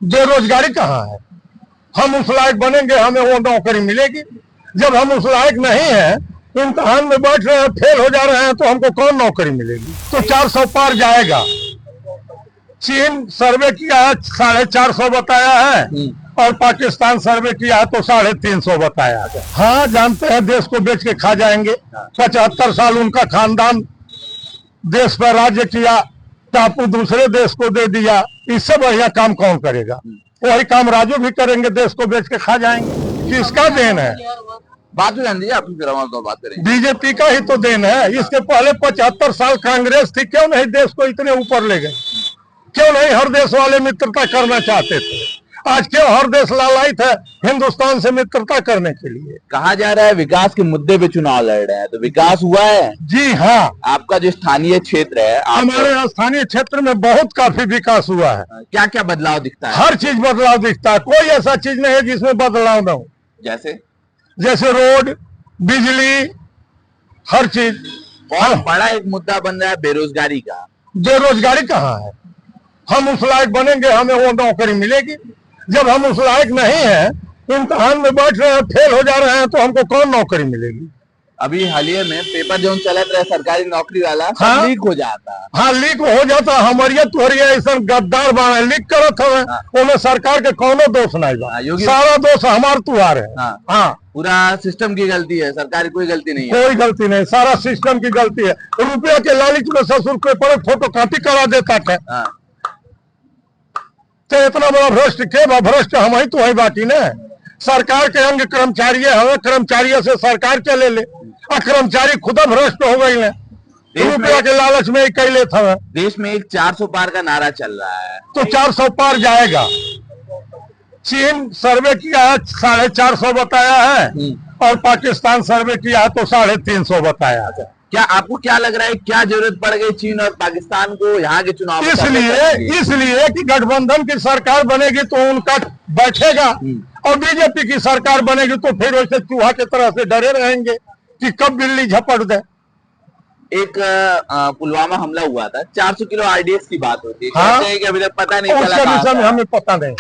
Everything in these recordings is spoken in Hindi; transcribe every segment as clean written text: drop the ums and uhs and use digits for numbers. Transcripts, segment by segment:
बेरोजगारी कहाँ है? हम उस लायक बनेंगे, हमें वो नौकरी मिलेगी। जब हम उस लायक नहीं है, इम्तिहान में बैठ रहे हैं, फेल हो जा रहे हैं, तो हमको कौन नौकरी मिलेगी? तो 400 पार जाएगा। चीन सर्वे किया है 450 बताया है, और पाकिस्तान सर्वे किया है तो 350 बताया है। हाँ, जानते हैं देश को बेच के खा जाएंगे। 75 साल उनका खानदान देश पर राज्य किया, टापू दूसरे देश को दे दिया। इससे बढ़िया काम कौन करेगा? वही काम राजू भी करेंगे, देश को बेच के खा जाएंगे। किसका देन है? बात तो जान दीजिए, आप तो बात करें। बीजेपी का ही तो देन है। इसके पहले 75 साल कांग्रेस थी, क्यों नहीं देश को इतने ऊपर ले गए? क्यों नहीं हर देश वाले मित्रता करना चाहते थे? आज क्यों हर देश लालायित है हिंदुस्तान से मित्रता करने के लिए? कहा जा रहा है विकास के मुद्दे पे चुनाव लड़ रहे हैं, तो विकास हुआ है? जी हाँ, आपका जो स्थानीय क्षेत्र है, हमारे स्थानीय क्षेत्र में बहुत काफी विकास हुआ है। क्या क्या बदलाव दिखता है? हर चीज बदलाव दिखता है, कोई ऐसा चीज नहीं है जिसमें बदलाव न हो। जैसे रोड, बिजली, हर चीज। बहुत बड़ा एक मुद्दा बन रहा है बेरोजगारी का। बेरोजगारी कहाँ है? हम उस लायक बनेंगे, हमें वो नौकरी मिलेगी। जब हम उस लायक नहीं है, इम्तिहान में बैठ रहे हैं, फेल हो जा रहे हैं, तो हमको कौन नौकरी मिलेगी? अभी हालिया में पेपर जो चलत रहे सरकारी नौकरी वाला, हाँ? लीक हो जाता। हाँ, लीक हो जाता। हमारिया तुहरिया ऐसा गद्दार बना लीक करत हवे। उनमें सरकार के कोनो दोष नहीं बा, सारा दोष हमार तुहार है। हाँ, पूरा सिस्टम की गलती है, सरकार की कोई गलती नहीं है। कोई गलती नहीं, सारा सिस्टम की गलती है। रुपया के लालच में ससुर के पर फोटो कॉपी करा देता था। तो इतना बड़ा भ्रष्ट के भ्रष्ट हम ही तो है बाकी न। सरकार के अंग कर्मचारी हवे, कर्मचारी से सरकार चले ले, और कर्मचारी खुदा भ्रष्ट हो गई है, रुपया के लालच में कैले था। देश में एक 400 पार का नारा चल रहा है, तो 400 पार जाएगा। चीन सर्वे किया है 450 बताया है, और पाकिस्तान सर्वे किया है तो 350 बताया है। क्या आपको क्या लग रहा है, क्या जरूरत पड़ गई चीन और पाकिस्तान को यहाँ के चुनाव? इसलिए कि गठबंधन की सरकार बनेगी तो उनका बैठेगा, और बीजेपी की सरकार बनेगी तो फिर वैसे चूहा की तरह से डरे रहेंगे कि कब बिल्ली झपट दे। एक पुलवामा हमला हुआ था, 400 किलो आरडीएक्स की बात होती है। हाँ? कि अभी तक पता नहीं उसके विषय में हमें पता नहीं।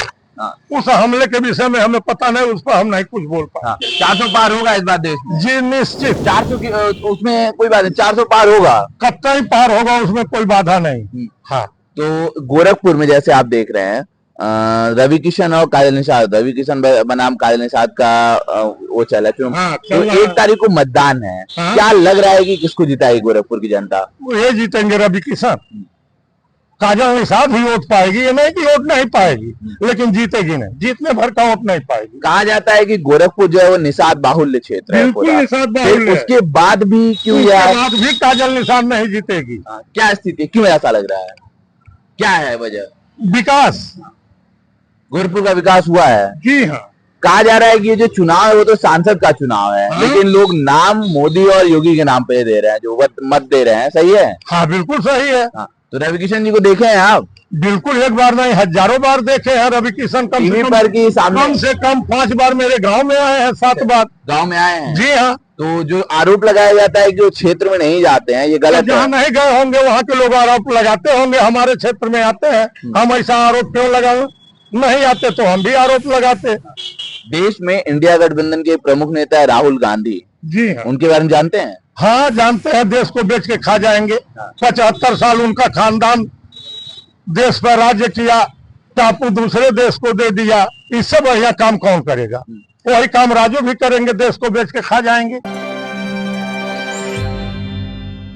उस हमले के विषय में हमें पता नहीं, उस पर हम नहीं कुछ बोल पाए। 400 पार होगा इस बार देश में? जी निश्चित। 400 की उसमें कोई बात नहीं, 400 पार होगा, कतई पार होगा, उसमें कोई बाधा नहीं। हाँ, तो गोरखपुर में जैसे आप देख रहे हैं, रवि किशन और काजल निषाद, रवि किशन बनाम काजल निषाद का वो चला क्यों? तो 1 तारीख को मतदान है। क्या लग रहा है कि किसको जिताएगी गोरखपुर की जनता? ये जीतेंगे रवि किशन। काजल निषाद ही वोट पाएगी, ये नहीं कि वोट नहीं पाएगी, लेकिन जीतेगी नहीं, जीतने भर का वोट नहीं पाएगी। कहा जाता है कि गोरखपुर जो है वो निषाद बाहुल्य क्षेत्र है। बिल्कुल निषाद बाहुल्य। उसके बाद भी क्यों बाद भी काजल निषाद नहीं जीतेगी? क्या स्थिति, क्यों ऐसा लग रहा है? क्या है वजह? विकास, गोरखपुर का विकास हुआ है। जी हाँ। कहा जा रहा है कि ये जो चुनाव है वो तो सांसद का चुनाव है। लेकिन लोग नाम मोदी और योगी के नाम पे दे रहे हैं, जो मत दे रहे हैं। सही है? हाँ, बिल्कुल सही है। तो रवि किशन जी को देखे हैं आप? बिल्कुल, एक बार नहीं हजारों बार देखे हैं रवि किशन। कम से कम 5 बार मेरे गांव में आए हैं, 7 बार गांव में आए हैं। जी हाँ। तो जो आरोप लगाया जाता है कि वो क्षेत्र में नहीं जाते हैं, ये गलत है। जहाँ नहीं गए होंगे वहाँ के लोग आरोप लगाते होंगे, हमारे क्षेत्र में आते हैं। हम ऐसा आरोप क्यों लगाएं? नहीं आते तो हम भी आरोप लगाते। देश में इंडिया गठबंधन के प्रमुख नेता है राहुल गांधी। जी हाँ। उनके बारे में जानते हैं? हाँ, जानते हैं। देश को बेच के खा जाएंगे। 75 साल उनका खानदान देश पर राज्य किया, टापू दूसरे देश को दे दिया। इससे बढ़िया काम कौन करेगा? वही काम राजू भी करेंगे, देश को बेच के खा जाएंगे।